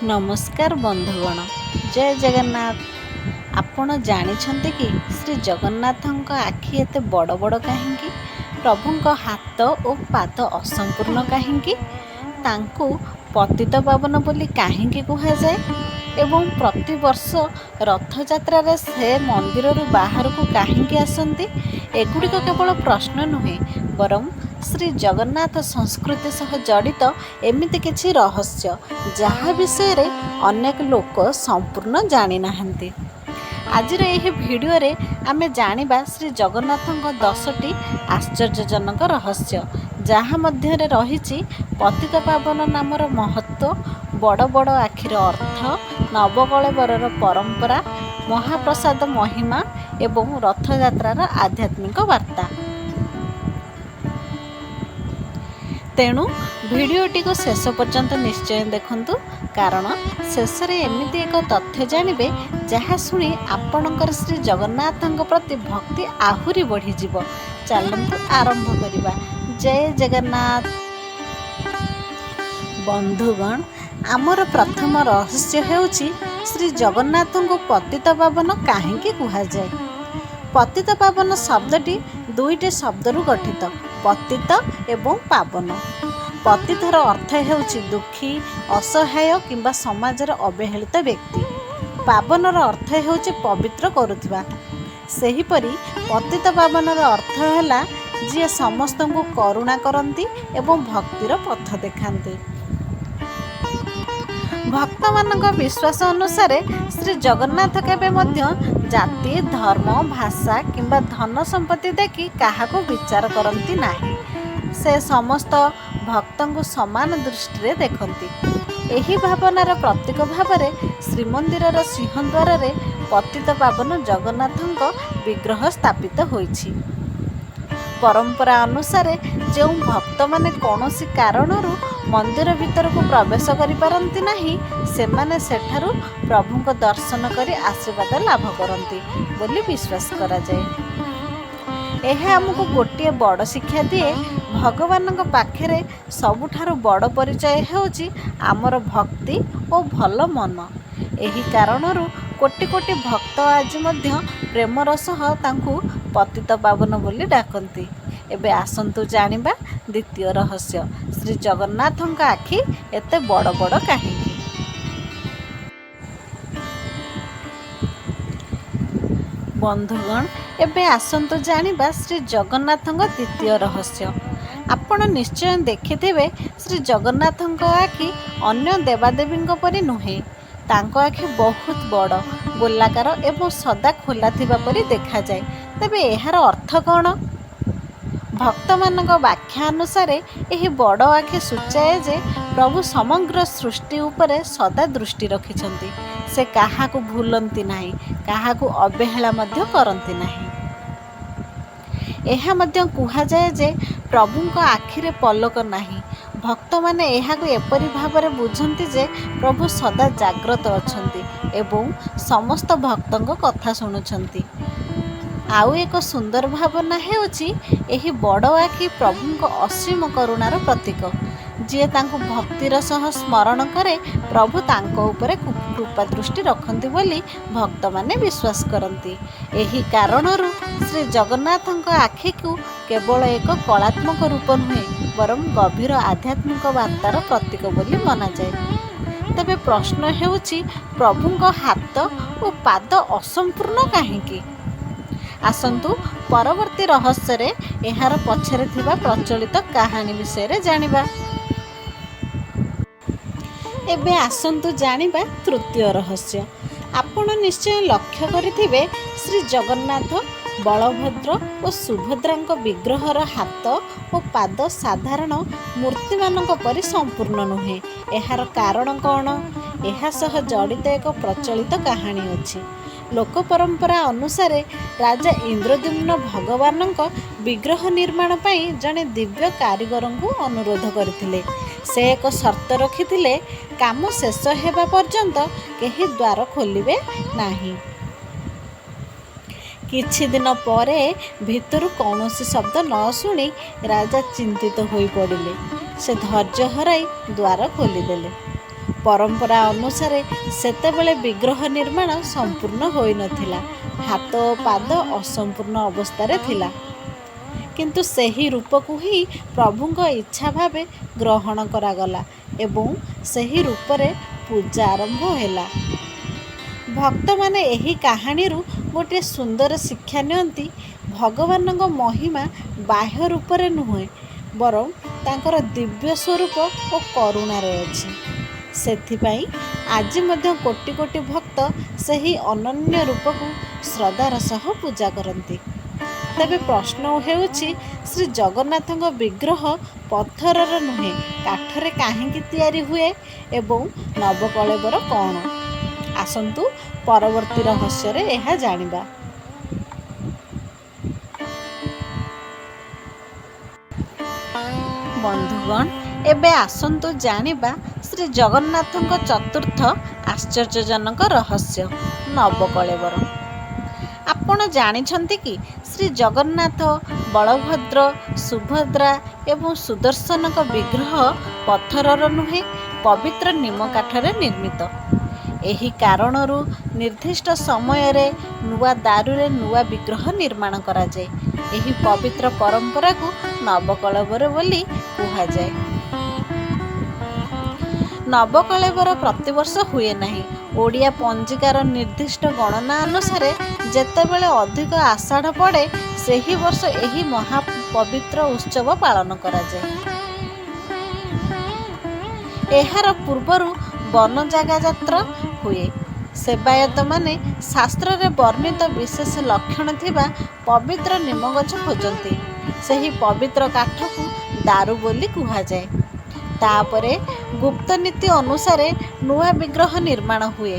नमस्कार बंधुगण, जय जगन्नाथ। आपण जानिछन्ते कि श्री जगन्नाथଙ୍କ आखि एते बड़ बड़ काहेकि? प्रभुଙ୍କ हाथ और पाद असंपूर्ण काहेकि? तांकु पतित पावन बोली काहेकि कुहा जाए? एवं प्रतिवर्ष रथयात्रा से मंदिर बाहर को काहेकि आसंती? एगुड़िक केवल प्रश्न नुहे, बरं श्री जगन्नाथ संस्कृति सह जड़ित एमिति किछि रहस्य जहा विषय रे अनेक लोक संपूर्ण जानी नाहंती। आजिर एही भिडियो रे आमे जानिबा श्री जगन्नाथଙ୍କ 10टी आश्चर्यजनक रहस्य जहा मध्य रे रहिछि पतित पावन नामर महत्व, बड़ बड़ आखिर अर्थ, नवकळेबरर परंपरा, महाप्रसाद महिमा एवं रथयात्रार आध्यात्मिक वार्ता। तेणु भिडियोटी को शेष पर्यंत निश्चय देखंतु, कारण शेष रे एमिति एक तथ्य जानिबे जहा सुनी आपणकर श्री जगन्नाथଙ୍କ प्रति भक्ति आहुरी बढ़ी जिवो। चलंतु आरंभ करिबा। जय जगन्नाथ। बंधुगण, आमर प्रथम रहस्य हेउछि श्री जगन्नाथଙ୍କୁ पतित पावन काहेकि कुहा जाय। पतित पावन शब्दटी दुईटी शब्दरू गठित, पतित एवं पावन। पतितर अर्थ हेउछि दुखी, असहाय किंबा समाजर अवहेलित व्यक्ति। पावनर अर्थ हेउछि पवित्र करुथिबा। सेहीपरि पतित पावनर अर्थ हैला जे समस्तଙ୍କୁ करुणा करंती एवं भक्तिर पथ देखांती। भक्त मानक विश्वास अनुसार श्री जगन्नाथ केबे मध्य जाति, धर्म, भाषा किंबा धन संपत्ति देखि काहाको विचार करंती नाही। से समस्त भक्तଙ୍କୁ समान दृष्टि देखती। एही भावनार प्रतीक भावरे श्रीमंदिरर सिंहद्वार रे पतित पावन जगन्नाथଙ୍କ विग्रह स्थापित होईछि। परंपरा अनुसार जो भक्त माने कौनसी कारणरू मंदिर भीतर को प्रवेश करि पारंती नाही, सेमाने सेठारु प्रभुଙ୍କ दर्शन करी आशीर्वाद लाभ करंती बोली विश्वास करा जाए। यह आमको गोटे बड़ शिक्षा दिए, भगवान पाखे सबुठारु बड़ परिचय हेउछि आमर भक्ति और भल मन। एही कारणरू कोटि कोटि भक्त आज मध्य प्रेमर सह तांकु पतित पावन बोली डाकंती। एबे आसंतु जानिबा द्वितीय रहस्य, श्री जगन्नाथଙ୍କ आखि एते बड़ बड़ काहेकि? बंधुगण, एबे आसंतु जानिबा श्री जगन्नाथଙ୍କ द्वितीय रहस्य। आपण निश्चय देखिथिबे श्री जगन्नाथଙ୍କ आखि अन्य देवादेवीଙ୍କ परि नुहे। तांको आखि बहुत बड़, गोलाकार एवं सदा खोला थिबा परि देखा जाए। तबे एहार अर्थ कौन? भक्त मानक व्याख्या अनुसार यही बड़ आखि सूचाए जे प्रभु समग्र सृष्टि उपरे सदा दृष्टि रखिछंती। से काहाकू भूलंती नाही, काहाकू अवहेला मध्य करंती नाही। एहा मध्य कुहा जाए जे प्रभुଙ୍କ आखिरे पलक नाही। भक्त माने एहाकू एपरि भाबरे बुझंती जे प्रभु सदा जाग्रत अछंती एवं समस्त भक्तଙ୍କ कथा शुणुछंती। आउ एक सुंदर भावना हेउछि एही बड़ आखि प्रभुଙ୍କ असीम करुणार प्रतीक। जे तांको भक्तिर सह स्मरण करे प्रभु तांको उपरे कृपा दृष्टि रखंती बोली भक्त माने विश्वास करंती। एही कारणरू श्री जगन्नाथଙ୍କ आखि को केवल एक कलात्मक रूप नुहे, बरं गभीर आध्यात्मिक वार्तार प्रतीक बोली मना जाए। तबे प्रश्न हेउछि प्रभुଙ୍କ हाथ और पाद असंपूर्ण काहेकि? आसंतु परवर्ती रहस्य रे एहार पछरे थिबा प्रचलित कहानी विषय रे जानिबा। एबे आसंतु जानिबा तृतीय रहस्य। आपण निश्चय लक्ष्य करिथिबे श्री जगन्नाथ, बलभद्र और सुभद्रांक विग्रहर हाथ और पाद साधारण मूर्ति मानक परि संपूर्ण नुहे। एहार कारण कौन? एहा सह जड़ित एक प्रचलित कहानी अछि। लोक परंपरा अनुसार राजा इंद्रद्युम्न भगवानଙ୍କ विग्रह निर्माण पाई जने दिव्य कारीगर को अनुरोध करथिले। से एक शर्त रखिथिले, काम शेष हेबा पर्यंत केही द्वार खोलिबे नाही। किछि दिन परे भितरु कौनसी शब्द न शुणी राजा चिंतित होई पड़िले। से धैर्य हराई द्वार खोलिदेले। ପରମ୍ପରା ଅନୁସାରେ ସେତେବେଳେ ବିଗ୍ରହ ନିର୍ମାଣ ସମ୍ପୂର୍ଣ୍ଣ ହୋଇନଥିଲା। ହାତ ଓ ପାଦ ଅସମ୍ପୂର୍ଣ୍ଣ ଅବସ୍ଥାରେ ଥିଲା। କିନ୍ତୁ ସେହି ରୂପକୁ ହିଁ ପ୍ରଭୁଙ୍କ ଇଚ୍ଛା ଭାବେ ଗ୍ରହଣ କରାଗଲା ଏବଂ ସେହି ରୂପରେ ପୂଜା ଆରମ୍ଭ ହେଲା। ଭକ୍ତମାନେ ଏହି କାହାଣୀରୁ ଗୋଟିଏ ସୁନ୍ଦର ଶିକ୍ଷା ନିଅନ୍ତି। ଭଗବାନଙ୍କ ମହିମା ବାହ୍ୟ ରୂପରେ ନୁହେଁ, ବରଂ ତାଙ୍କର ଦିବ୍ୟ ସ୍ୱରୂପ ଓ କରୁଣାରେ ଅଛି। ସେଥିପାଇଁ ଆଜି ମଧ୍ୟ କୋଟି କୋଟି ଭକ୍ତ ସେହି ଅନନ୍ୟ ରୂପକୁ ଶ୍ରଦ୍ଧାର ସହ ପୂଜା କରନ୍ତି। ତେବେ ପ୍ରଶ୍ନ ହେଉଛି, ଶ୍ରୀ ଜଗନ୍ନାଥଙ୍କ ବିଗ୍ରହ ପଥରର ନୁହେଁ କାଠରେ କାହିଁକି ତିଆରି ହୁଏ ଏବଂ ନବକଳେବର କ'ଣ? ଆସନ୍ତୁ ପରବର୍ତ୍ତୀ ରହସ୍ୟରେ ଏହା ଜାଣିବା। ବନ୍ଧୁଗଣ, ଏବେ ଆସନ୍ତୁ ଜାଣିବା ଶ୍ରୀ ଜଗନ୍ନାଥଙ୍କ ଚତୁର୍ଥ ଆଶ୍ଚର୍ଯ୍ୟଜନକ ରହସ୍ୟ, ନବକଳେବର। ଆପଣ ଜାଣିଛନ୍ତି କି ଶ୍ରୀ ଜଗନ୍ନାଥ, ବଳଭଦ୍ର, ସୁଭଦ୍ରା ଏବଂ ସୁଦର୍ଶନଙ୍କ ବିଗ୍ରହ ପଥରର ନୁହେଁ, ପବିତ୍ର ନିମ କାଠରେ ନିର୍ମିତ। ଏହି କାରଣରୁ ନିର୍ଦ୍ଦିଷ୍ଟ ସମୟରେ ନୂଆ ଦାରୁରେ ନୂଆ ବିଗ୍ରହ ନିର୍ମାଣ କରାଯାଏ। ଏହି ପବିତ୍ର ପରମ୍ପରାକୁ ନବକଳେବର ବୋଲି କୁହାଯାଏ। ନବକଳେବର ପ୍ରତିବର୍ଷ ହୁଏ ନାହିଁ। ଓଡ଼ିଆ ପଞ୍ଜିକାର ନିର୍ଦ୍ଦିଷ୍ଟ ଗଣନା ଅନୁସାରେ ଯେତେବେଳେ ଅଧିକ ଆଷାଢ଼ ପଡ଼େ, ସେହି ବର୍ଷ ଏହି ମହାପବିତ୍ର ଉତ୍ସବ ପାଳନ କରାଯାଏ। ଏହାର ପୂର୍ବରୁ ବନଯାଗା ଯାତ୍ରା ହୁଏ। ସେବାୟତମାନେ ଶାସ୍ତ୍ରରେ ବର୍ଣ୍ଣିତ ବିଶେଷ ଲକ୍ଷଣ ଥିବା ପବିତ୍ର ନିମଗଛ ଖୋଜନ୍ତି। ସେହି ପବିତ୍ର କାଠକୁ ଦାରୁ ବୋଲି କୁହାଯାଏ। ତାପରେ ଗୁପ୍ତନୀତି ଅନୁସାରେ ନୂଆ ବିଗ୍ରହ ନିର୍ମାଣ ହୁଏ।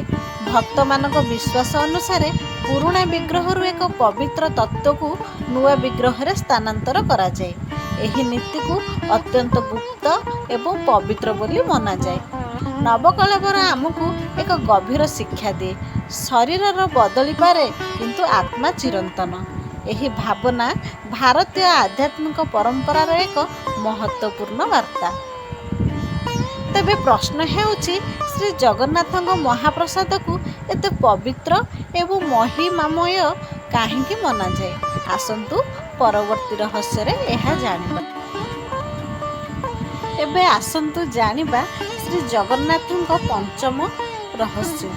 ଭକ୍ତମାନଙ୍କ ବିଶ୍ୱାସ ଅନୁସାରେ ପୁରୁଣା ବିଗ୍ରହରୁ ଏକ ପବିତ୍ର ତତ୍ତ୍ୱକୁ ନୂଆ ବିଗ୍ରହରେ ସ୍ଥାନାନ୍ତର କରାଯାଏ। ଏହି ନୀତିକୁ ଅତ୍ୟନ୍ତ ଗୁପ୍ତ ଏବଂ ପବିତ୍ର ବୋଲି ମନାଯାଏ। ନବକଳେବର ଆମକୁ ଏକ ଗଭୀର ଶିକ୍ଷା ଦିଏ। ଶରୀରର ବଦଳିପାରେ, କିନ୍ତୁ ଆତ୍ମା ଚିରନ୍ତନ। ଏହି ଭାବନା ଭାରତୀୟ ଆଧ୍ୟାତ୍ମିକ ପରମ୍ପରାର ଏକ ମହତ୍ତ୍ୱପୂର୍ଣ୍ଣ ବାର୍ତ୍ତା। ତେବେ ପ୍ରଶ୍ନ ହେଉଛି, ଶ୍ରୀ ଜଗନ୍ନାଥଙ୍କ ମହାପ୍ରସାଦକୁ ଏତେ ପବିତ୍ର ଏବଂ ମହିମାମୟ କାହିଁକି ମନାଯାଏ? ଆସନ୍ତୁ ପରବର୍ତ୍ତୀ ରହସ୍ୟରେ ଏହା ଜାଣିବା। ଏବେ ଆସନ୍ତୁ ଜାଣିବା ଶ୍ରୀ ଜଗନ୍ନାଥଙ୍କ ପଞ୍ଚମ ରହସ୍ୟ,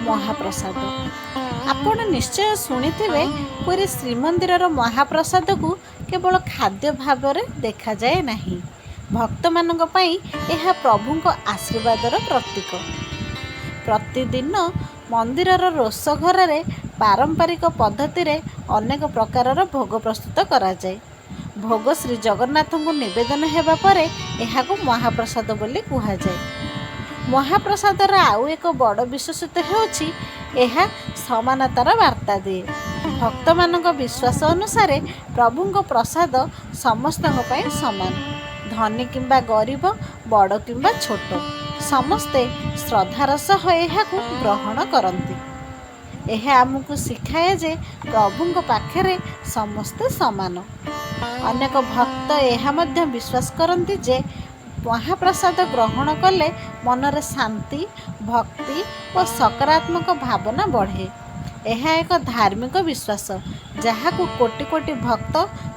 ମହାପ୍ରସାଦ। ଆପଣ ନିଶ୍ଚୟ ଶୁଣିଥିବେ, ପୁରୀ ଶ୍ରୀମନ୍ଦିରର ମହାପ୍ରସାଦକୁ କେବଳ ଖାଦ୍ୟ ଭାବରେ ଦେଖାଯାଏ ନାହିଁ। ଭକ୍ତମାନଙ୍କ ପାଇଁ ଏହା ପ୍ରଭୁଙ୍କ ଆଶୀର୍ବାଦର ପ୍ରତୀକ। ପ୍ରତିଦିନ ମନ୍ଦିରର ରୋଷଘରରେ ପାରମ୍ପରିକ ପଦ୍ଧତିରେ ଅନେକ ପ୍ରକାରର ଭୋଗ ପ୍ରସ୍ତୁତ କରାଯାଏ। ଭୋଗ ଶ୍ରୀ ଜଗନ୍ନାଥଙ୍କୁ ନିବେଦନ ହେବା ପରେ ଏହାକୁ ମହାପ୍ରସାଦ ବୋଲି କୁହାଯାଏ। ମହାପ୍ରସାଦର ଆଉ ଏକ ବଡ଼ ବିଶେଷତ୍ୱ ହେଉଛି, ଏହା ସମାନତାର ବାର୍ତ୍ତା ଦିଏ। ଭକ୍ତମାନଙ୍କ ବିଶ୍ୱାସ ଅନୁସାରେ ପ୍ରଭୁଙ୍କ ପ୍ରସାଦ ସମସ୍ତଙ୍କ ପାଇଁ ସମାନ। ଧନୀ କିମ୍ବା ଗରିବ, ବଡ଼ କିମ୍ବା ଛୋଟ, ସମସ୍ତେ ଶ୍ରଦ୍ଧାର ସହ ଏହାକୁ ଗ୍ରହଣ କରନ୍ତି। ଏହା ଆମକୁ ଶିଖାଏ ଯେ ପ୍ରଭୁଙ୍କ ପାଖରେ ସମସ୍ତେ ସମାନ। ଅନେକ ଭକ୍ତ ଏହା ମଧ୍ୟ ବିଶ୍ୱାସ କରନ୍ତି ଯେ ମହାପ୍ରସାଦ ଗ୍ରହଣ କଲେ ମନରେ ଶାନ୍ତି, ଭକ୍ତି ଓ ସକାରାତ୍ମକ ଭାବନା ବଢ଼େ। ଏହା ଏକ ଧାର୍ମିକ ବିଶ୍ୱାସ, ଯାହାକୁ କୋଟି କୋଟି ଭକ୍ତ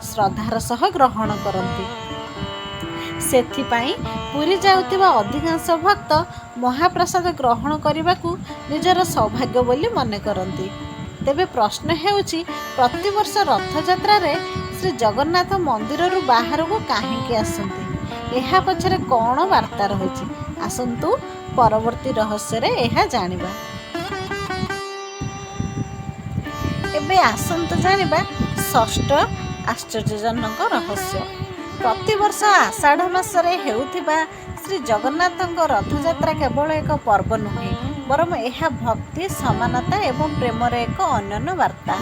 ଶ୍ରଦ୍ଧାର ସହ ଗ୍ରହଣ କରନ୍ତି। ସେଥିପାଇଁ ପୁରୀ ଯାଉଥିବା ଅଧିକାଂଶ ଭକ୍ତ ମହାପ୍ରସାଦ ଗ୍ରହଣ କରିବାକୁ ନିଜର ସୌଭାଗ୍ୟ ବୋଲି ମନେ କରନ୍ତି। ତେବେ ପ୍ରଶ୍ନ ହେଉଛି, ପ୍ରତିବର୍ଷ ରଥଯାତ୍ରାରେ ଶ୍ରୀ ଜଗନ୍ନାଥ ମନ୍ଦିରରୁ ବାହାରକୁ କାହିଁକି ଆସନ୍ତି? ଏହା ପଛରେ କ'ଣ ବାର୍ତ୍ତା ରହିଛି? ଆସନ୍ତୁ ପରବର୍ତ୍ତୀ ରହସ୍ୟରେ ଏହା ଜାଣିବା। ଏବେ ଆସନ୍ତୁ ଜାଣିବା ଷଷ୍ଠ ଆଶ୍ଚର୍ଯ୍ୟଜନକ ରହସ୍ୟ। ପ୍ରତିବର୍ଷ ଆଷାଢ଼ ମାସରେ ହେଉଥିବା ଶ୍ରୀ ଜଗନ୍ନାଥଙ୍କ ରଥଯାତ୍ରା କେବଳ ଏକ ପର୍ବ ନୁହେଁ, ବରଂ ଏହା ଭକ୍ତି, ସମାନତା ଏବଂ ପ୍ରେମର ଏକ ଅନନ୍ୟ ବାର୍ତ୍ତା।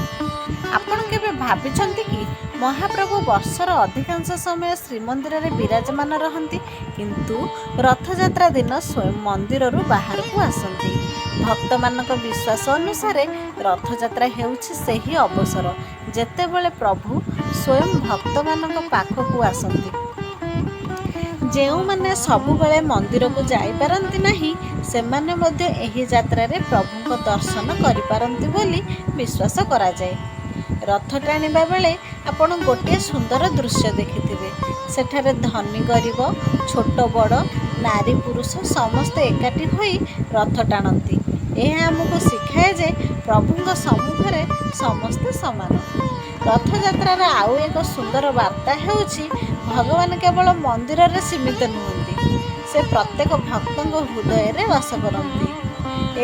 ଆପଣ କେବେ ଭାବିଛନ୍ତି କି ମହାପ୍ରଭୁ ବର୍ଷର ଅଧିକାଂଶ ସମୟ ଶ୍ରୀମନ୍ଦିରରେ ବିରାଜମାନ ରହନ୍ତି, କିନ୍ତୁ ରଥଯାତ୍ରା ଦିନ ସ୍ୱୟଂ ମନ୍ଦିରରୁ ବାହାରକୁ ଆସନ୍ତି? ଭକ୍ତମାନଙ୍କ ବିଶ୍ୱାସ ଅନୁସାରେ ରଥଯାତ୍ରା ହେଉଛି ସେହି ଅବସର ଯେତେବେଳେ ପ୍ରଭୁ ସ୍ୱୟଂ ଭକ୍ତମାନଙ୍କ ପାଖକୁ ଆସନ୍ତି। ଯେଉଁମାନେ ସବୁବେଳେ ମନ୍ଦିରକୁ ଯାଇପାରନ୍ତି ନାହିଁ ସେମାନେ ମଧ୍ୟ ଏହି ଯାତ୍ରାରେ ପ୍ରଭୁଙ୍କ ଦର୍ଶନ କରିପାରନ୍ତି ବୋଲି ବିଶ୍ୱାସ କରାଯାଏ। ରଥ ଟାଣିବା ବେଳେ ଆପଣ ଗୋଟିଏ ସୁନ୍ଦର ଦୃଶ୍ୟ ଦେଖିଥିବେ। ସେଠାରେ ଧନୀ ଗରିବ, ଛୋଟ ବଡ଼, ନାରୀ ପୁରୁଷ ସମସ୍ତେ ଏକାଠି ହୋଇ ରଥ ଟାଣନ୍ତି। ଏହା ଆମକୁ ଶିଖାଏ ଯେ ପ୍ରଭୁଙ୍କ ସମ୍ମୁଖରେ ସମସ୍ତେ ସମାନ। ରଥଯାତ୍ରାର ଆଉ ଏକ ସୁନ୍ଦର ବାର୍ତ୍ତା ହେଉଛି ଭଗବାନ କେବଳ ମନ୍ଦିରରେ ସୀମିତ ନୁହନ୍ତି, ସେ ପ୍ରତ୍ୟେକ ଭକ୍ତଙ୍କ ହୃଦୟରେ ବାସ କରନ୍ତି।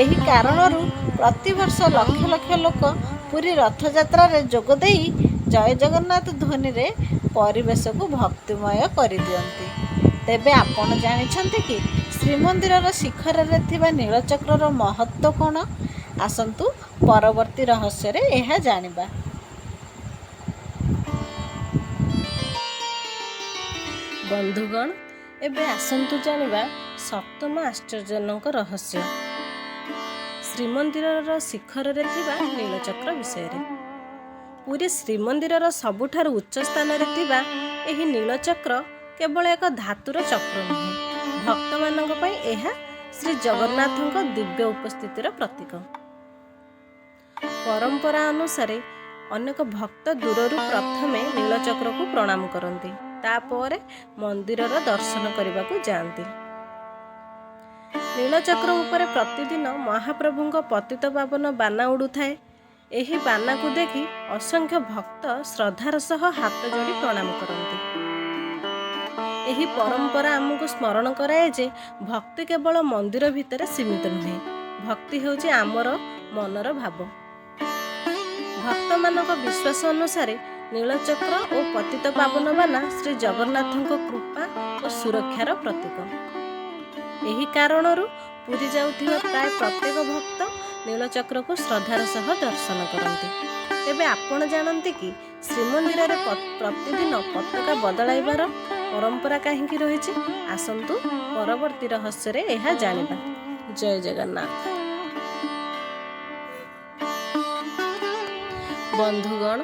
ଏହି କାରଣରୁ ପ୍ରତିବର୍ଷ ଲକ୍ଷ ଲକ୍ଷ ଲୋକ ପୁରୀ ରଥଯାତ୍ରାରେ ଯୋଗ ଦେଇ ଜୟ ଜଗନ୍ନାଥ ଧ୍ୱନିରେ ପରିବେଶକୁ ଭକ୍ତିମୟ କରିଦିଅନ୍ତି। ତେବେ ଆପଣ ଜାଣିଛନ୍ତି କି ଶ୍ରୀମନ୍ଦିରର ଶିଖରରେ ଥିବା ନୀଳଚକ୍ରର ମହତ୍ତ୍ୱ କ'ଣ? ଆସନ୍ତୁ ପରବର୍ତ୍ତୀ ରହସ୍ୟରେ ଏହା ଜାଣିବା। ବନ୍ଧୁଗଣ, ଏବେ ଆସନ୍ତୁ ଜାଣିବା ସପ୍ତମ ଆଶ୍ଚର୍ଯ୍ୟଜନକ ରହସ୍ୟ, ଶ୍ରୀମନ୍ଦିରର ଶିଖରରେ ଥିବା ନୀଳଚକ୍ର ବିଷୟରେ। ପୁରୀ ଶ୍ରୀମନ୍ଦିରର ସବୁଠାରୁ ଉଚ୍ଚ ସ୍ଥାନରେ ଥିବା ଏହି ନୀଳଚକ୍ର କେବଳ ଏକ ଧାତୁର ଚକ୍ର ନୁହେଁ, ଭକ୍ତମାନଙ୍କ ପାଇଁ ଏହା ଶ୍ରୀ ଜଗନ୍ନାଥଙ୍କ ଦିବ୍ୟ ଉପସ୍ଥିତିର ପ୍ରତୀକ। ପରମ୍ପରା ଅନୁସାରେ ଅନେକ ଭକ୍ତ ଦୂରରୁ ପ୍ରଥମେ ନୀଳଚକ୍ରକୁ ପ୍ରଣାମ କରନ୍ତି, ତାପରେ ମନ୍ଦିରର ଦର୍ଶନ କରିବାକୁ ଯାଆନ୍ତି। ନୀଳଚକ୍ର ଉପରେ ପ୍ରତିଦିନ ମହାପ୍ରଭୁଙ୍କ ପତିତପାବନ ବାନା ଉଡୁଥାଏ। ଏହି ବାନାକୁ ଦେଖି ଅସଂଖ୍ୟ ଭକ୍ତ ଶ୍ରଦ୍ଧାର ସହ ହାତ ଯୋଡ଼ି ପ୍ରଣାମ କରନ୍ତି। ଏହି ପରମ୍ପରା ଆମକୁ ସ୍ମରଣ କରାଏ ଯେ ଭକ୍ତି କେବଳ ମନ୍ଦିର ଭିତରେ ସୀମିତ ନୁହେଁ, ଭକ୍ତି ହେଉଛି ଆମର ମନର ଭାବ। ଭକ୍ତମାନଙ୍କ ବିଶ୍ୱାସ ଅନୁସାରେ ନୀଳଚକ୍ର ଓ ପତିତପାବନ ବାନା ଶ୍ରୀ ଜଗନ୍ନାଥଙ୍କ କୃପା ଓ ସୁରକ୍ଷାର ପ୍ରତୀକ। ଏହି କାରଣରୁ ପୁରୀ ଯାଉଥିବା ପ୍ରାୟ ପ୍ରତ୍ୟେକ ଭକ୍ତ ନୀଳଚକ୍ରକୁ ଶ୍ରଦ୍ଧାର ସହ ଦର୍ଶନ କରନ୍ତି। ତେବେ ଆପଣ ଜାଣନ୍ତି କି ଶ୍ରୀମନ୍ଦିରରେ ପ୍ରତିଦିନ ପତାକା ବଦଳାଇବାର ପରମ୍ପରା କାହିଁକି ରହିଛି? ଆସନ୍ତୁ ପରବର୍ତ୍ତୀ ରହସ୍ୟରେ ଏହା ଜାଣିବା। ଜୟ ଜଗନ୍ନାଥ। ବନ୍ଧୁଗଣ,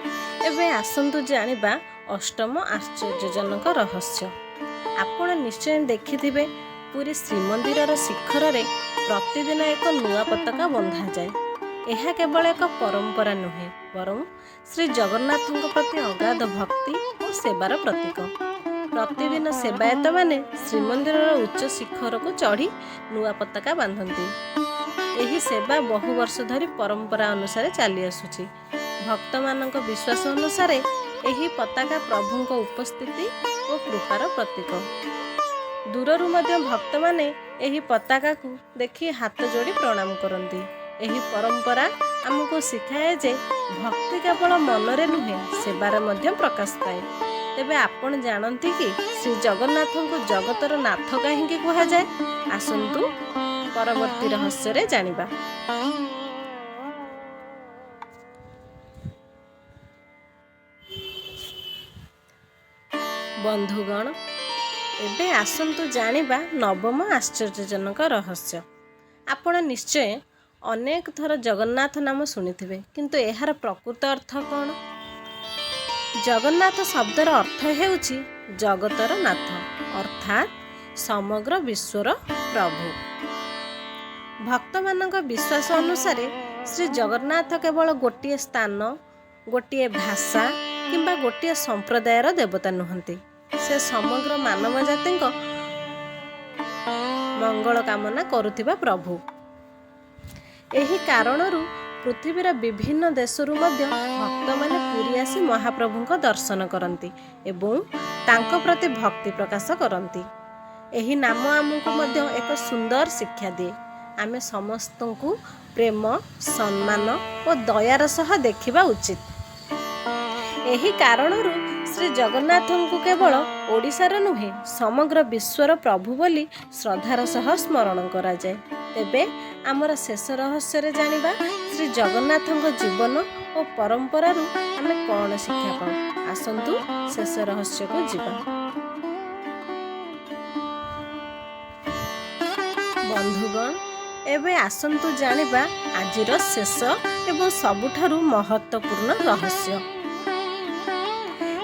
ଏବେ ଆସନ୍ତୁ ଜାଣିବା ଅଷ୍ଟମ ଆଶ୍ଚର୍ଯ୍ୟଜନକ ରହସ୍ୟ। ଆପଣ ନିଶ୍ଚୟ ଦେଖିଥିବେ ପୁରୀ ଶ୍ରୀମନ୍ଦିରର ଶିଖରରେ ପ୍ରତିଦିନ ଏକ ନୂଆ ପତାକା ବନ୍ଧାଯାଏ। ଏହା କେବଳ ଏକ ପରମ୍ପରା ନୁହେଁ, ବରଂ ଶ୍ରୀ ଜଗନ୍ନାଥଙ୍କ ପ୍ରତି ଅଗାଧ ଭକ୍ତି ଓ ସେବାର ପ୍ରତୀକ। ପ୍ରତିଦିନ ସେବାୟତମାନେ ଶ୍ରୀମନ୍ଦିରର ଉଚ୍ଚ ଶିଖରକୁ ଚଢ଼ି ନୂଆ ପତାକା ବାନ୍ଧନ୍ତି। ଏହି ସେବା ବହୁ ବର୍ଷ ଧରି ପରମ୍ପରା ଅନୁସାରେ ଚାଲି ଆସୁଛି। ଭକ୍ତମାନଙ୍କ ବିଶ୍ୱାସ ଅନୁସାରେ ଏହି ପତାକା ପ୍ରଭୁଙ୍କ ଉପସ୍ଥିତି ଓ କୃପାର ପ୍ରତୀକ। ଦୂରରୁ ମଧ୍ୟ ଭକ୍ତମାନେ ଏହି ପତାକାକୁ ଦେଖି ହାତ ଯୋଡ଼ି ପ୍ରଣାମ କରନ୍ତି। ଏହି ପରମ୍ପରା ଆମକୁ ଶିଖାଏ ଯେ ଭକ୍ତି କେବଳ ମନରେ ନୁହେଁ, ସେବାରେ ମଧ୍ୟ ପ୍ରକାଶ ପାଏ। ତେବେ ଆପଣ ଜାଣନ୍ତି କି ଶ୍ରୀ ଜଗନ୍ନାଥଙ୍କୁ ଜଗତର ନାଥ କାହିଁକି କୁହାଯାଏ? ଆସନ୍ତୁ ପରବର୍ତ୍ତୀ ରହସ୍ୟରେ ଜାଣିବା। ବନ୍ଧୁଗଣ, ଏବେ ଆସନ୍ତୁ ଜାଣିବା ନବମ ଆଶ୍ଚର୍ଯ୍ୟଜନକ ରହସ୍ୟ। ଆପଣ ନିଶ୍ଚୟ ଅନେକ ଥର ଜଗନ୍ନାଥ ନାମ ଶୁଣିଥିବେ, କିନ୍ତୁ ଏହାର ପ୍ରକୃତ ଅର୍ଥ କ'ଣ? ଜଗନ୍ନାଥ ଶବ୍ଦର ଅର୍ଥ ହେଉଛି ଜଗତର ନାଥ, ଅର୍ଥାତ୍ ସମଗ୍ର ବିଶ୍ୱର ପ୍ରଭୁ। ଭକ୍ତମାନଙ୍କ ବିଶ୍ୱାସ ଅନୁସାରେ ଶ୍ରୀ ଜଗନ୍ନାଥ କେବଳ ଗୋଟିଏ ସ୍ଥାନ, ଗୋଟିଏ ଭାଷା କିମ୍ବା ଗୋଟିଏ ସମ୍ପ୍ରଦାୟର ଦେବତା ନୁହନ୍ତି, ସେ ସମଗ୍ର ମାନବ ଜାତିଙ୍କ ମଙ୍ଗଳ କାମନା କରୁଥିବା ପ୍ରଭୁ। ଏହି କାରଣରୁ ପୃଥିବୀର ବିଭିନ୍ନ ଦେଶରୁ ମଧ୍ୟ ଭକ୍ତମାନେ ପୁରୀ ଆସି ମହାପ୍ରଭୁଙ୍କ ଦର୍ଶନ କରନ୍ତି ଏବଂ ତାଙ୍କ ପ୍ରତି ଭକ୍ତି ପ୍ରକାଶ କରନ୍ତି। ଏହି ନାମ ଆମକୁ ମଧ୍ୟ ଏକ ସୁନ୍ଦର ଶିକ୍ଷା ଦିଏ। ଆମେ ସମସ୍ତଙ୍କୁ ପ୍ରେମ, ସମ୍ମାନ ଓ ଦୟାର ସହ ଦେଖିବା ଉଚିତ। ଏହି କାରଣରୁ ଶ୍ରୀ ଜଗନ୍ନାଥଙ୍କୁ କେବଳ ଓଡ଼ିଶାର ନୁହେଁ, ସମଗ୍ର ବିଶ୍ୱର ପ୍ରଭୁ ବୋଲି ଶ୍ରଦ୍ଧାର ସହ ସ୍ମରଣ କରାଯାଏ। ତେବେ ଆମର ଶେଷ ରହସ୍ୟରେ ଜାଣିବା ଶ୍ରୀ ଜଗନ୍ନାଥଙ୍କ ଜୀବନ ଓ ପରମ୍ପରାରୁ ଆମେ କ'ଣ ଶିକ୍ଷା ପାଉ। ଆସନ୍ତୁ ଶେଷ ରହସ୍ୟକୁ ଯିବା। ବନ୍ଧୁଗଣ, ଏବେ ଆସନ୍ତୁ ଜାଣିବା ଆଜିର ଶେଷ ଏବଂ ସବୁଠାରୁ ମହତ୍ତ୍ୱପୂର୍ଣ୍ଣ ରହସ୍ୟ।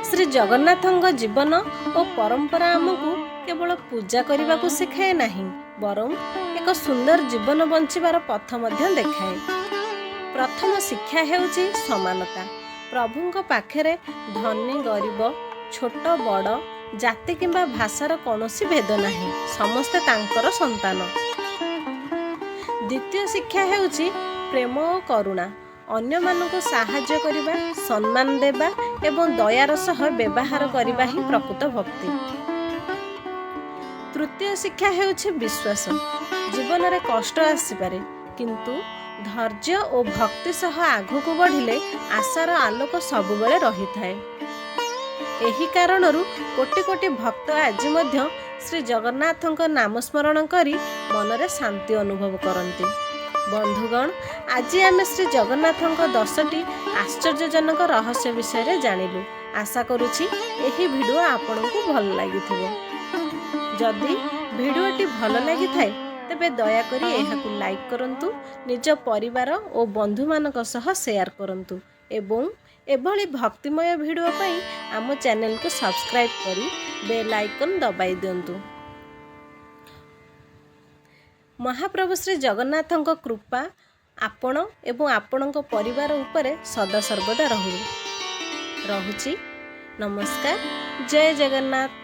ଶ୍ରୀ ଜଗନ୍ନାଥଙ୍କ ଜୀବନ ଓ ପରମ୍ପରା ଆମକୁ କେବଳ ପୂଜା କରିବାକୁ ଶିଖାଏ ନାହିଁ, ବରଂ ଏକ ସୁନ୍ଦର ଜୀବନ ବଞ୍ଚିବାର ପଥ ମଧ୍ୟ ଦେଖାଏ। ପ୍ରଥମ ଶିକ୍ଷା ହେଉଛି ସମାନତା। ପ୍ରଭୁଙ୍କ ପାଖରେ ଧନୀ ଗରିବ, ଛୋଟ ବଡ଼, ଜାତି କିମ୍ବା ଭାଷାର କୌଣସି ଭେଦ ନାହିଁ। ସମସ୍ତେ ତାଙ୍କର ସନ୍ତାନ। ଦ୍ୱିତୀୟ ଶିକ୍ଷା ହେଉଛି ପ୍ରେମ ଓ କରୁଣା। ଅନ୍ୟମାନଙ୍କୁ ସାହାଯ୍ୟ କରିବା, ସମ୍ମାନ ଦେବା ଏବଂ ଦୟାର ସହ ବ୍ୟବହାର କରିବା ହିଁ ପ୍ରକୃତ ଭକ୍ତି। ତୃତୀୟ ଶିକ୍ଷା ହେଉଛି ବିଶ୍ୱାସ। ଜୀବନରେ କଷ୍ଟ ଆସିପାରେ, କିନ୍ତୁ ଧୈର୍ଯ୍ୟ ଓ ଭକ୍ତି ସହ ଆଗକୁ ବଢ଼ିଲେ ଆଶାର ଆଲୋକ ସବୁବେଳେ ରହିଥାଏ। ଏହି କାରଣରୁ କୋଟି କୋଟି ଭକ୍ତ ଆଜି ମଧ୍ୟ ଶ୍ରୀ ଜଗନ୍ନାଥଙ୍କ ନାମ ସ୍ମରଣ କରି ମନରେ ଶାନ୍ତି ଅନୁଭବ କରନ୍ତି। ବନ୍ଧୁଗଣ, ଆଜି ଆମେ ଶ୍ରୀ ଜଗନ୍ନାଥଙ୍କ 10ଟି ଆଶ୍ଚର୍ଯ୍ୟଜନକ ରହସ୍ୟ ବିଷୟରେ ଜାଣିଲୁ। ଆଶା କରୁଛି ଏହି ଭିଡ଼ିଓ ଆପଣଙ୍କୁ ଭଲ ଲାଗିଥିବ। ଯଦି ଭିଡ଼ିଓଟି ଭଲ ଲାଗିଥାଏ ତେବେ ଦୟାକରି ଏହାକୁ ଲାଇକ୍ କରନ୍ତୁ, ନିଜ ପରିବାର ଓ ବନ୍ଧୁମାନଙ୍କ ସହ ସେୟାର କରନ୍ତୁ ଏବଂ ଏଭଳି ଭକ୍ତିମୟ ଭିଡ଼ିଓ ପାଇଁ ଆମ ଚ୍ୟାନେଲକୁ ସବସ୍କ୍ରାଇବ୍ କରି ବେଲ୍ ଆଇକନ୍ ଦବାଇ ଦିଅନ୍ତୁ। ମହାପ୍ରଭୁ ଶ୍ରୀ ଜଗନ୍ନାଥଙ୍କ କୃପା ଆପଣ ଏବଂ ଆପଣଙ୍କ ପରିବାର ଉପରେ ସଦାସର୍ବଦା ରହୁଛି। ନମସ୍କାର। ଜୟ ଜଗନ୍ନାଥ।